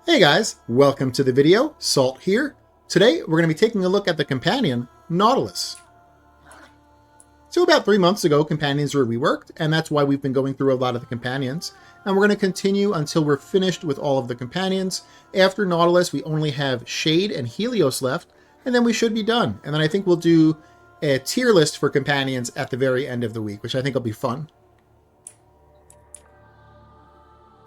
Hey guys, welcome to the video. Salt here. Today we're going to be taking a look at the companion, Nautilus. So about 3 months ago, companions were reworked, and that's why we've been going through a lot of the companions. And we're going to continue until we're finished with all of the companions. After Nautilus, we only have Shade and Helios left, and then we should be done. And then I think we'll do a tier list for companions at the very end of the week, which I think will be fun.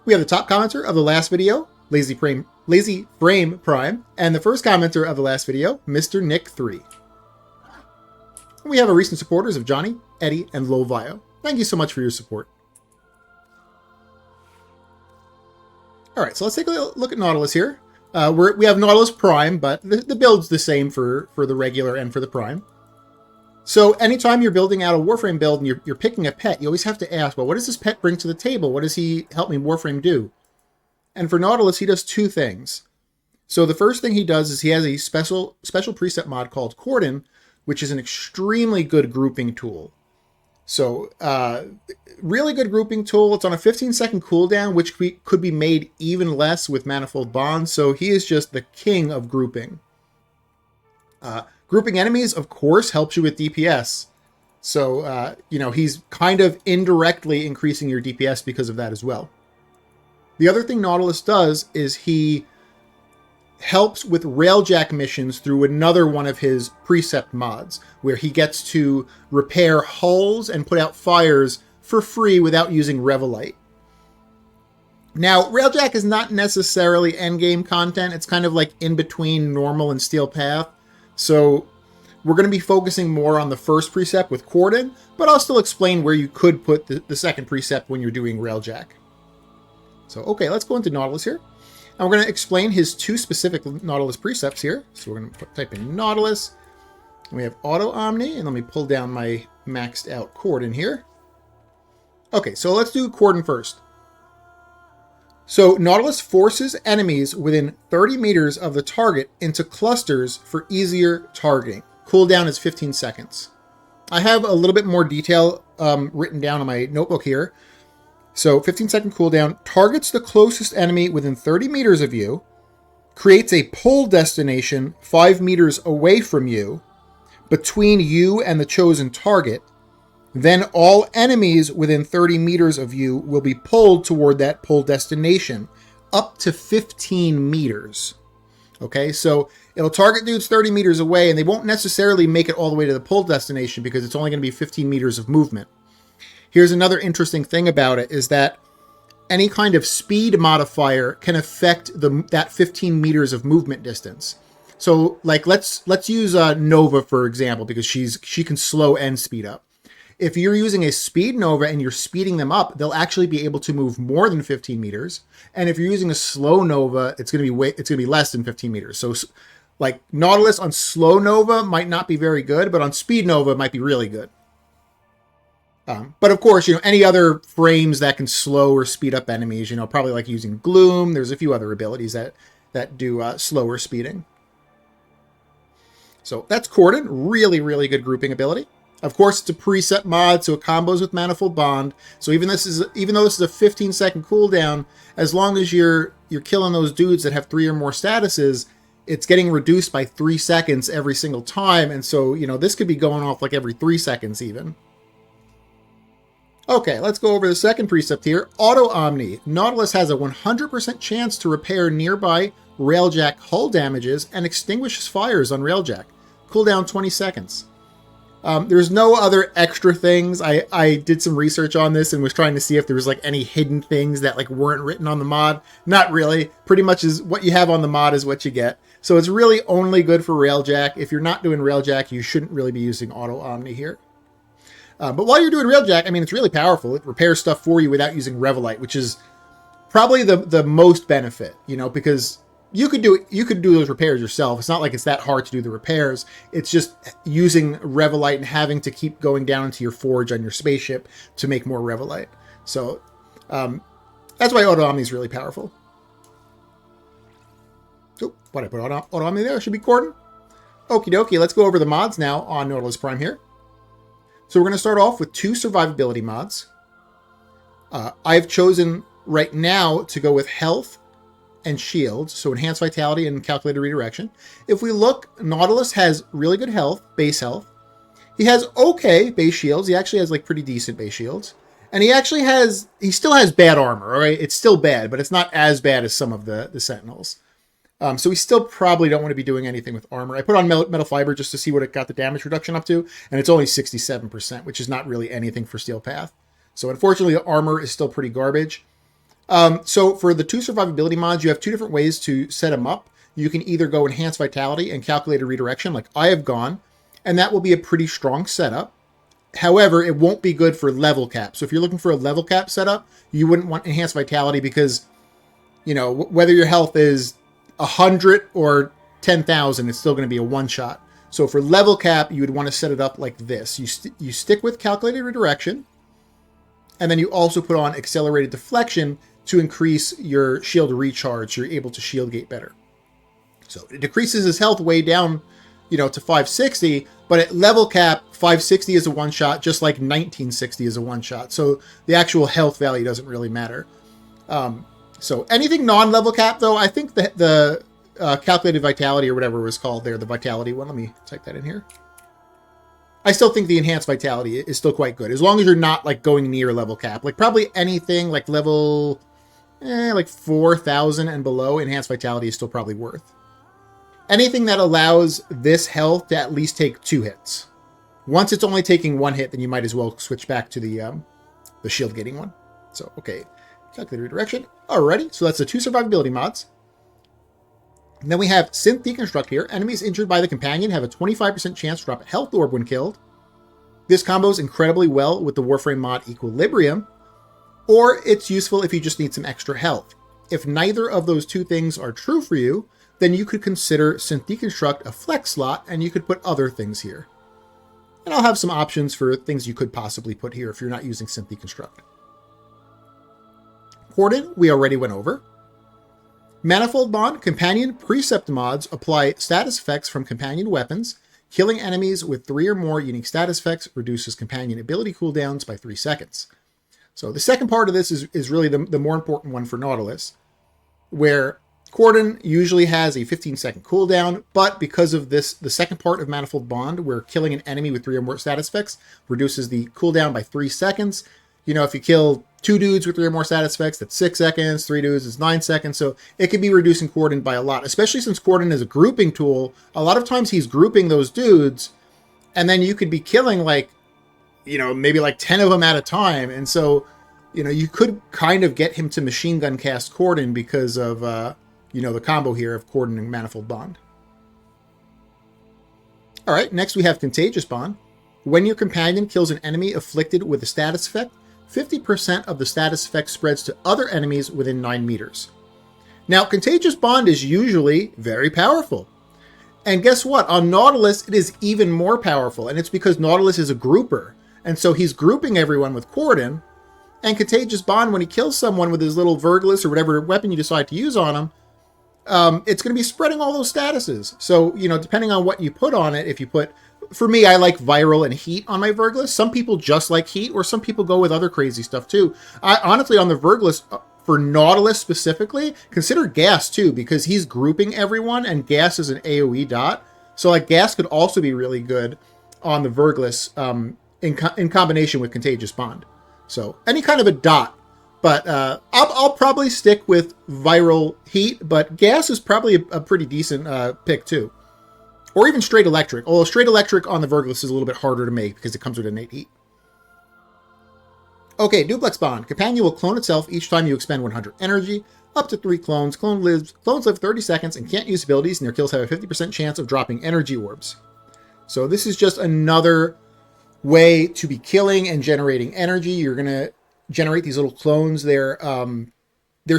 We have the top commenter of the last video, Lazy Frame Prime, and the first commenter of the last video, Mr. Nick 3. We have our recent supporters of Johnny, Eddie, and Lovio. Thank you so much for your support. All right, so let's take a look at Nautilus here. We have Nautilus Prime, but the build's the same for the regular and for the Prime. So anytime you're building out a Warframe build and you're picking a pet, you always have to ask, well, what does this pet bring to the table? What does he help me Warframe do? And for Nautilus, he does two things. So the first thing he does is he has a special Precept mod called Cordon, which is an extremely good grouping tool. So really good grouping tool. It's on a 15-second cooldown, which could be made even less with Manifold Bonds. So he is just the king of grouping. Grouping enemies, of course, helps you with DPS. So, he's kind of indirectly increasing your DPS because of that as well. The other thing Nautilus does is he helps with Railjack missions through another one of his Precept mods, where he gets to repair hulls and put out fires for free without using Revelite. Now, Railjack is not necessarily endgame content. It's kind of like in between normal and Steel Path. So we're going to be focusing more on the first Precept with Cordon, but I'll still explain where you could put the second Precept when you're doing Railjack. So, okay, let's go into Nautilus here. And we're going to explain his two specific Nautilus precepts here. So we're going to type in Nautilus. And we have Auto Omni, and let me pull down my maxed out Cordon here. Okay, so let's do Cordon first. So Nautilus forces enemies within 30 meters of the target into clusters for easier targeting. Cooldown is 15 seconds. I have a little bit more detail written down on my notebook here. So 15-second cooldown, targets the closest enemy within 30 meters of you, creates a pull destination 5 meters away from you, between you and the chosen target. Then all enemies within 30 meters of you will be pulled toward that pull destination, up to 15 meters. Okay, so it'll target dudes 30 meters away, and they won't necessarily make it all the way to the pull destination because it's only going to be 15 meters of movement. Here's another interesting thing about it is that any kind of speed modifier can affect that 15 meters of movement distance. So, like, let's use Nova, for example, because she can slow and speed up. If you're using a speed Nova and you're speeding them up, they'll actually be able to move more than 15 meters. And if you're using a slow Nova, it's going to be less than 15 meters. So, like, Nautilus on slow Nova might not be very good, but on speed Nova it might be really good. But of course, any other frames that can slow or speed up enemies, probably like using Gloom. There's a few other abilities that do slower speeding. So that's Cordon. Really, really good grouping ability. Of course, it's a Precept mod, so it combos with Manifold Bond. So even though this is a 15-second cooldown, as long as you're killing those dudes that have 3 or more statuses, it's getting reduced by 3 seconds every single time. And so, this could be going off like every 3 seconds even. Okay, let's go over the second Precept here. Auto Omni. Nautilus has a 100% chance to repair nearby Railjack hull damages and extinguishes fires on Railjack. Cooldown 20 seconds. There's no other extra things. I did some research on this and was trying to see if there was like any hidden things that like weren't written on the mod. Not really. Pretty much is what you have on the mod is what you get. So it's really only good for Railjack. If you're not doing Railjack, you shouldn't really be using Auto Omni here. But while you're doing Railjack, I mean, it's really powerful. It repairs stuff for you without using Revelite, which is probably the most benefit, because you could do those repairs yourself. It's not like it's that hard to do the repairs. It's just using Revelite and having to keep going down into your forge on your spaceship to make more Revelite. So that's why Auto Omni is really powerful. So what I put Auto Omni there should be Cordon. Okie dokie. Let's go over the mods now on Nautilus Prime here. So we're going to start off with 2 survivability mods. I've chosen right now to go with health and shields, so enhanced vitality and calculated redirection. If we look, Nautilus has really good health, base health. He has okay base shields. He actually has like pretty decent base shields. And he still has bad armor, all right? It's still bad, but it's not as bad as some of the Sentinels. So we still probably don't want to be doing anything with armor. I put on metal fiber just to see what it got the damage reduction up to, and it's only 67%, which is not really anything for Steel Path. So unfortunately, the armor is still pretty garbage. So for the 2 survivability mods, you have 2 different ways to set them up. You can either go enhanced vitality and calculated redirection like I have gone, and that will be a pretty strong setup. However, it won't be good for level cap. So if you're looking for a level cap setup, you wouldn't want enhanced vitality because, you know, whether your health is 100 or 10,000, it's still going to be a one-shot. So for level cap, you would want to set it up like this. You stick with calculated redirection, and then you also put on accelerated deflection to increase your shield recharge, so you're able to shield gate better. So it decreases his health way down, you know, to 560, but at level cap, 560 is a one-shot, just like 1960 is a one-shot. So the actual health value doesn't really matter. So anything non-level cap, though, I think the calculated vitality or whatever it was called there, the vitality one, let me type that in here. I still think the enhanced vitality is still quite good, as long as you're not like going near level cap. Like probably anything like level like 4,000 and below, enhanced vitality is still probably worth. Anything that allows this health to at least take 2 hits. Once it's only taking 1 hit, then you might as well switch back to the shield gating one. So, okay. Calculated redirection. Alrighty, so that's the 2 survivability mods. And then we have Synth Deconstruct here. Enemies injured by the companion have a 25% chance to drop a health orb when killed. This combos incredibly well with the Warframe mod Equilibrium, or it's useful if you just need some extra health. If neither of those 2 things are true for you, then you could consider Synth Deconstruct a flex slot, and you could put other things here. And I'll have some options for things you could possibly put here if you're not using Synth Deconstruct. Cordon, we already went over. Manifold Bond, Companion, Precept mods apply status effects from companion weapons. Killing enemies with 3 or more unique status effects reduces companion ability cooldowns by 3 seconds. So the second part of this is really the more important one for Nautilus, where Cordon usually has a 15-second cooldown, but because of this, the second part of Manifold Bond, where killing an enemy with 3 or more status effects reduces the cooldown by 3 seconds. You know, if you kill 2 dudes with 3 or more status effects, that's 6 seconds, 3 dudes is 9 seconds, so it could be reducing Cordon by a lot, especially since Cordon is a grouping tool. A lot of times he's grouping those dudes, and then you could be killing, like, you know, maybe like 10 of them at a time, and so, you know, you could kind of get him to machine gun cast Cordon because of, you know, the combo here of Cordon and Manifold Bond. All right, next we have Contagious Bond. When your companion kills an enemy afflicted with a status effect, 50% of the status effect spreads to other enemies within 9 meters. Now, Contagious Bond is usually very powerful. And guess what? On Nautilus, it is even more powerful, and it's because Nautilus is a grouper. And so he's grouping everyone with Cordon, and Contagious Bond, when he kills someone with his little Verglis or whatever weapon you decide to use on him, it's going to be spreading all those statuses. So, you know, depending on what you put on it, if you put, for me, I like Viral and Heat on my Verglis. Some people just like Heat, or some people go with other crazy stuff too. I honestly, on the Verglis, for Nautilus specifically, consider Gas too, because he's grouping everyone, and Gas is an AoE dot. So like Gas could also be really good on the Verglis in combination with Contagious Bond. So any kind of a dot. But I'll probably stick with Viral Heat, but Gas is probably a pretty decent pick too. Or even Straight Electric. Although Straight Electric on the Verglis is a little bit harder to make because it comes with innate heat. Okay, Duplex Bond. Companion will clone itself each time you expend 100 energy. Up to 3 clones. Clones live 30 seconds and can't use abilities, and their kills have a 50% chance of dropping energy orbs. So this is just another way to be killing and generating energy. You're going to generate these little clones. They're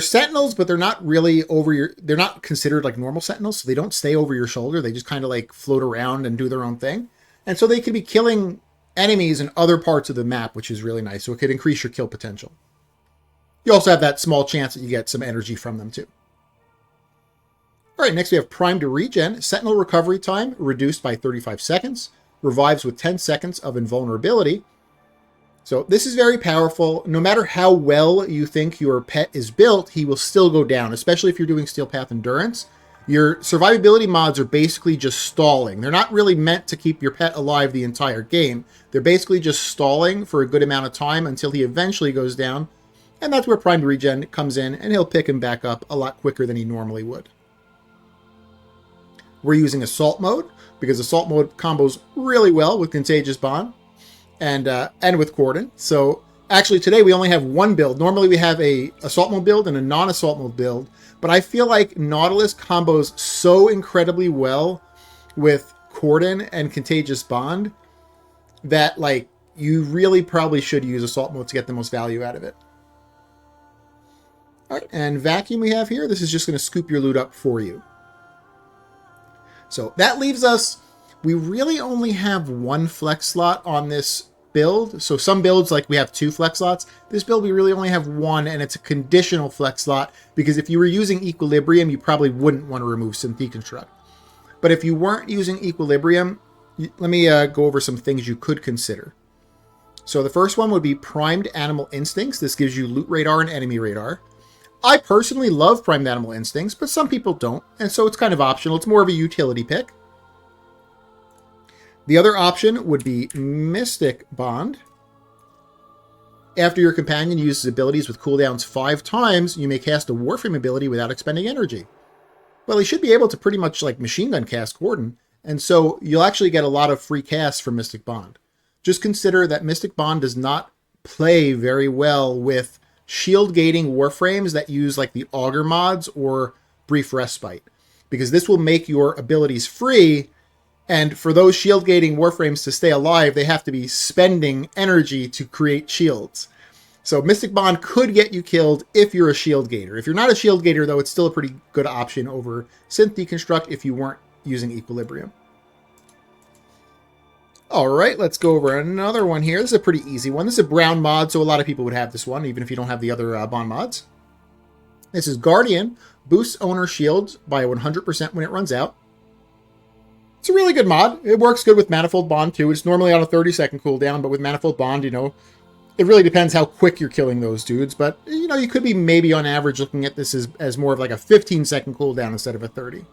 sentinels, but they're not really they're not considered like normal sentinels, so they don't stay over your shoulder. They just kind of like float around and do their own thing. And so they could be killing enemies in other parts of the map, which is really nice. So it could increase your kill potential. You also have that small chance that you get some energy from them too. All right, next we have Prime to Regen. Sentinel recovery time reduced by 35 seconds. Revives with 10 seconds of invulnerability. So this is very powerful. No matter how well you think your pet is built, he will still go down, especially if you're doing Steel Path Endurance. Your survivability mods are basically just stalling. They're not really meant to keep your pet alive the entire game. They're basically just stalling for a good amount of time until he eventually goes down. And that's where Primed Regen comes in, and he'll pick him back up a lot quicker than he normally would. We're using Assault Mode, because Assault Mode combos really well with Contagious Bond and with Cordon. So actually today we only have one build. Normally we have a Assault Mode build and a non-Assault Mode build. But I feel like Nautilus combos so incredibly well with Cordon and Contagious Bond that, like, you really probably should use Assault Mode to get the most value out of it. All right, and Vacuum we have here. This is just going to scoop your loot up for you. So that leaves us, we really only have one flex slot on this build. So some builds, like we have 2 flex slots. This build, we really only have 1, and it's a conditional flex slot, because if you were using Equilibrium, you probably wouldn't want to remove Synth Deconstruct. But if you weren't using Equilibrium, let me go over some things you could consider. So the first one would be Primed Animal Instincts. This gives you Loot Radar and Enemy Radar. I personally love Primed Animal Instincts, but some people don't, and so it's kind of optional. It's more of a utility pick. The other option would be Mystic Bond. After your companion uses abilities with cooldowns 5 times, you may cast a Warframe ability without expending energy. Well, he should be able to pretty much like machine gun cast Cordon, and so you'll actually get a lot of free casts from Mystic Bond. Just consider that Mystic Bond does not play very well with shield gating Warframes that use like the Augur mods or Brief Respite, because this will make your abilities free. And for those shield gating Warframes to stay alive, they have to be spending energy to create shields. So Mystic Bond could get you killed if you're a shield gator. If you're not a shield gator, though, it's still a pretty good option over Synth Deconstruct if you weren't using Equilibrium. All right, let's go over another one here. This is a pretty easy one. This is a brown mod, so a lot of people would have this one, even if you don't have the other Bond mods. This is Guardian. Boosts owner shields by 100% when it runs out. It's a really good mod. It works good with Manifold Bond, too. It's normally on a 30-second cooldown, but with Manifold Bond, you know, it really depends how quick you're killing those dudes. But, you know, you could be maybe on average looking at this as more of like a 15-second cooldown instead of a 30.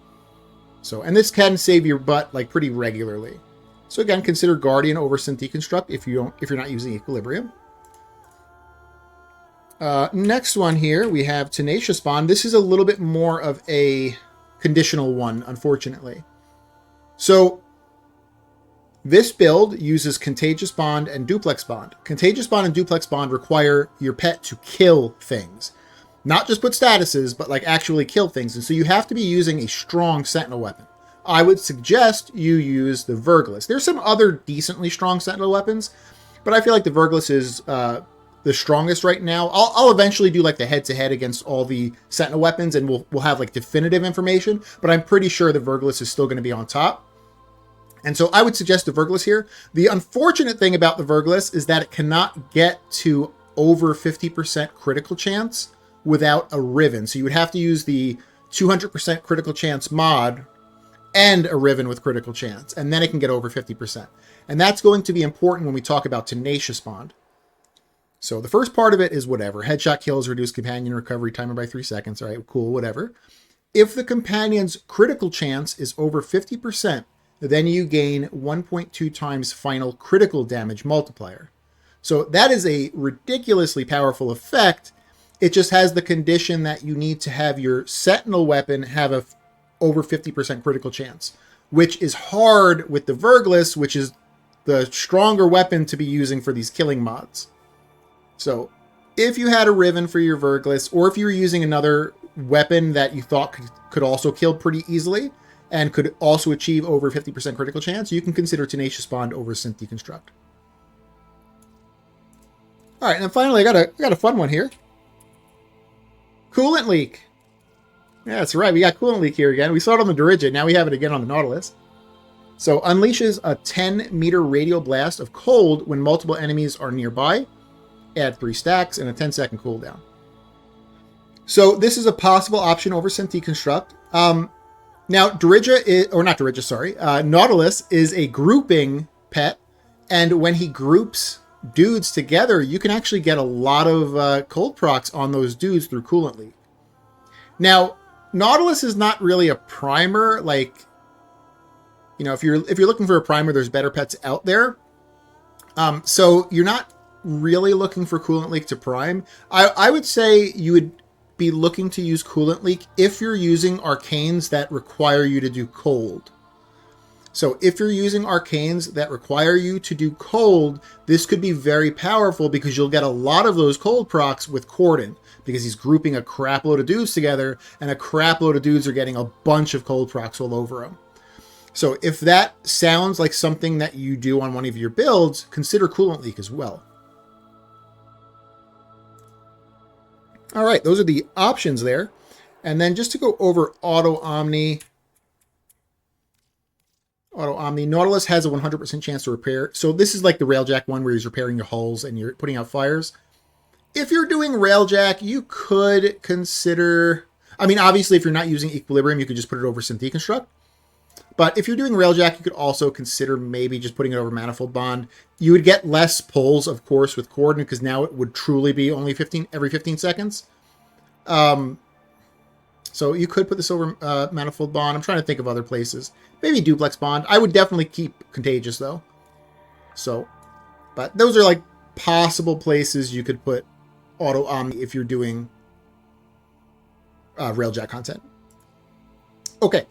So, and this can save your butt, like, pretty regularly. So again, consider Guardian over Synth Deconstruct if you're not using Equilibrium. Next one here, we have Tenacious Bond. This is a little bit more of a conditional one, unfortunately. So this build uses Contagious Bond and Duplex Bond. Contagious Bond and Duplex Bond require your pet to kill things. Not just put statuses, but like actually kill things. And so you have to be using a strong Sentinel weapon. I would suggest you use the Verglas. There's some other decently strong Sentinel weapons, but I feel like the Verglas is the strongest right now. I'll eventually do like the head-to-head against all the Sentinel weapons, and we'll have like definitive information, but I'm pretty sure the Verglas is still going to be on top. And so I would suggest the Verglas here. The unfortunate thing about the Verglas is that it cannot get to over 50% critical chance without a Riven. So you would have to use the 200% critical chance mod and a Riven with critical chance, and then it can get over 50%. And that's going to be important when we talk about Tenacious Bond. So the first part of it is whatever. Headshot kills reduce companion recovery timer by 3 seconds. All right, cool, whatever. If the companion's critical chance is over 50%, then you gain 1.2 times final critical damage multiplier. So that is a ridiculously powerful effect. It just has the condition that you need to have your Sentinel weapon have a over 50% critical chance, which is hard with the Verglas, which is the stronger weapon to be using for these killing mods. So if you had a Riven for your Verglas, or if you were using another weapon that you thought could also kill pretty easily and could also achieve over 50% critical chance, you can consider Tenacious Bond over Synth Deconstruct. All right, and then finally, I got a fun one here. Coolant Leak. Yeah, that's right. We got Coolant Leak here again. We saw it on the Dirigid. Now we have it again on the Nautilus. So unleashes a 10-meter radial blast of cold when multiple enemies are nearby. Add 3 stacks and a 10-second cooldown. So this is a possible option over Synth Deconstruct. Now, Nautilus is a grouping pet, and when he groups dudes together, you can actually get a lot of cold procs on those dudes through Coolant Leak. Now, Nautilus is not really a primer. Like, you know, if you're looking for a primer, there's better pets out there. So you're not really looking for Coolant Leak to prime. I would say you would be looking to use Coolant Leak if you're using arcanes that require you to do cold. So if you're using arcanes that require you to do cold, this could be very powerful because you'll get a lot of those cold procs with Corden, because he's grouping a crap load of dudes together, and a crap load of dudes are getting a bunch of cold procs all over him. So if that sounds like something that you do on one of your builds, consider Coolant Leak as well. All right, those are the options there. And then just to go over Auto Omni, Nautilus has a 100% chance to repair. So this is like the Railjack one where he's repairing your hulls and you're putting out fires. If you're doing Railjack, you could consider... I mean, obviously, if you're not using Equilibrium, you could just put it over Synth Deconstruct. But if you're doing Railjack, you could also consider maybe just putting it over Manifold Bond. You would get less pulls, of course, with Corden, because now it would truly be only every 15 seconds. So you could put this over Manifold Bond. I'm trying to think of other places. Maybe Duplex Bond. I would definitely keep Contagious, though. So, but those are like possible places you could put Auto Omni if you're doing Railjack content. Okay.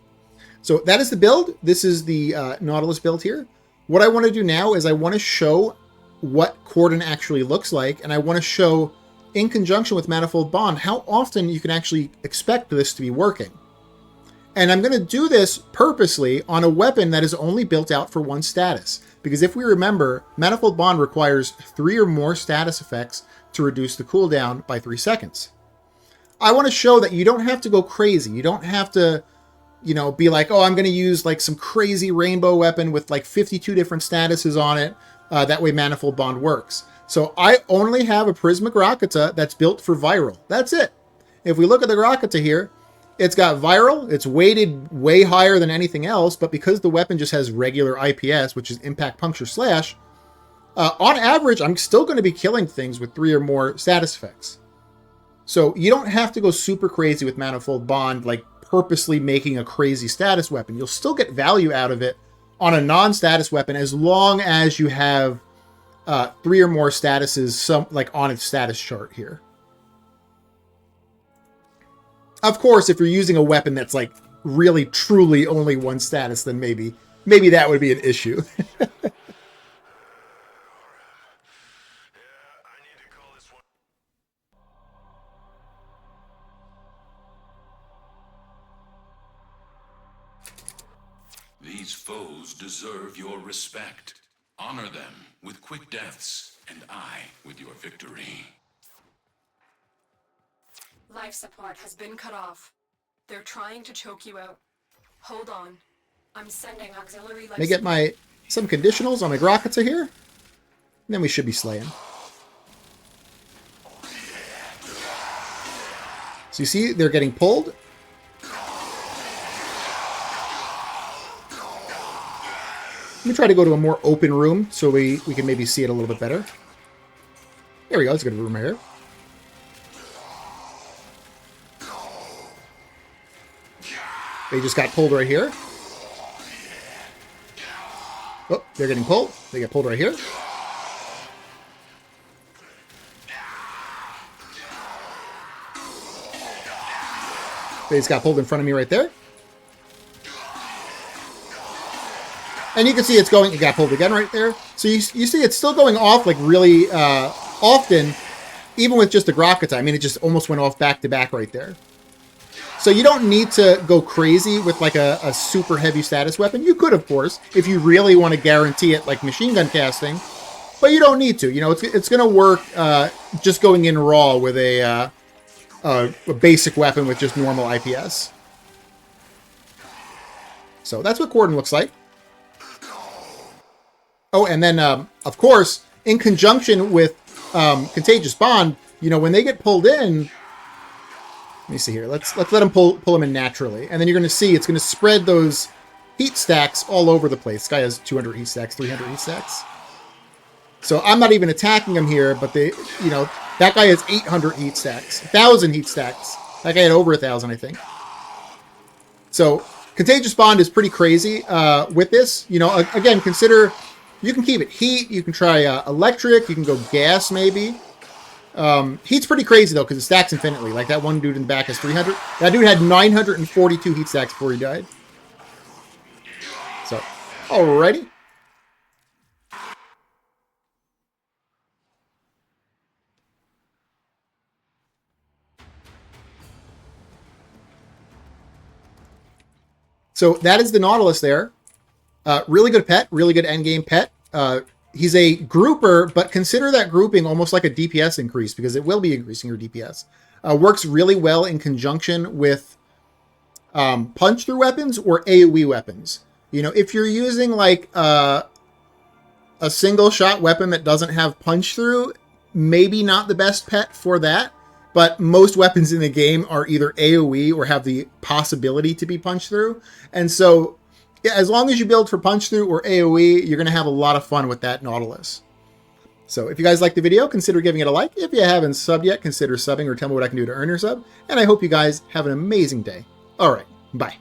So that is the build. This is the Nautilus build here. What I want to do now is I want to show what Corden actually looks like, and I want to show, in conjunction with Manifold Bond, how often you can actually expect this to be working. And I'm going to do this purposely on a weapon that is only built out for one status. Because if we remember, Manifold Bond requires 3 or more status effects to reduce the cooldown by 3 seconds. I want to show that you don't have to go crazy. You don't have to, you know, be like, oh, I'm going to use like some crazy rainbow weapon with like 52 different statuses on it. That way Manifold Bond works. So I only have a Prismatic Rakata that's built for Viral. That's it. If we look at the Rakata here, it's got Viral. It's weighted way higher than anything else, but because the weapon just has regular IPS, which is Impact, Puncture, Slash, on average, I'm still going to be killing things with 3 or more status effects. So you don't have to go super crazy with Manifold Bond, like purposely making a crazy status weapon. You'll still get value out of it on a non-status weapon as long as you have 3 or more statuses like on its status chart here. Of course, if you're using a weapon that's like really truly only one status, then maybe that would be an issue. These foes deserve your respect. Honor them with quick deaths, and I with your victory. Life support has been cut off. They're trying to choke you out. Hold on. I'm sending auxiliary life. Let me get some conditionals on my Rakata here. And then we should be slaying. So you see, they're getting pulled. Let me try to go to a more open room so we can maybe see it a little bit better. There we go. Let's get a room here. They just got pulled right here. Oh, they're getting pulled. They get pulled right here. They just got pulled in front of me right there. And you can see it's going, it got pulled again right there. So you see it's still going off like really often, even with just a Grakata. I mean, it just almost went off back to back right there. So you don't need to go crazy with like a super heavy status weapon. You could, of course, if you really want to guarantee it like machine gun casting, but you don't need to. You know, it's going to work just going in raw with a basic weapon with just normal IPS. So that's what Corden looks like. Oh, and then, of course, in conjunction with Contagious Bond, you know, when they get pulled in, let me see here. Let's let them pull them in naturally. And then you're going to see it's going to spread those heat stacks all over the place. This guy has 200 heat stacks, 300 heat stacks. So I'm not even attacking him here, but they, you know, that guy has 800 heat stacks, 1,000 heat stacks. That guy had over 1,000, I think. So Contagious Bond is pretty crazy with this. You know, again, consider you can keep it heat. You can try electric. You can go gas maybe. Heat's pretty crazy though because it stacks infinitely. Like that one dude in the back has 300. That dude had 942 heat stacks before he died. So, alrighty. So that is the Nautilus there. Really good pet, really good endgame pet. He's a grouper, but consider that grouping almost like a DPS increase because it will be increasing your DPS. Works really well in conjunction with punch-through weapons or AoE weapons. You know, if you're using like a single-shot weapon that doesn't have punch-through, maybe not the best pet for that. But most weapons in the game are either AoE or have the possibility to be punched through. And so, yeah, as long as you build for punch through or AoE, you're going to have a lot of fun with that Nautilus. So if you guys liked the video, consider giving it a like. If you haven't subbed yet, consider subbing or tell me what I can do to earn your sub. And I hope you guys have an amazing day. All right, bye.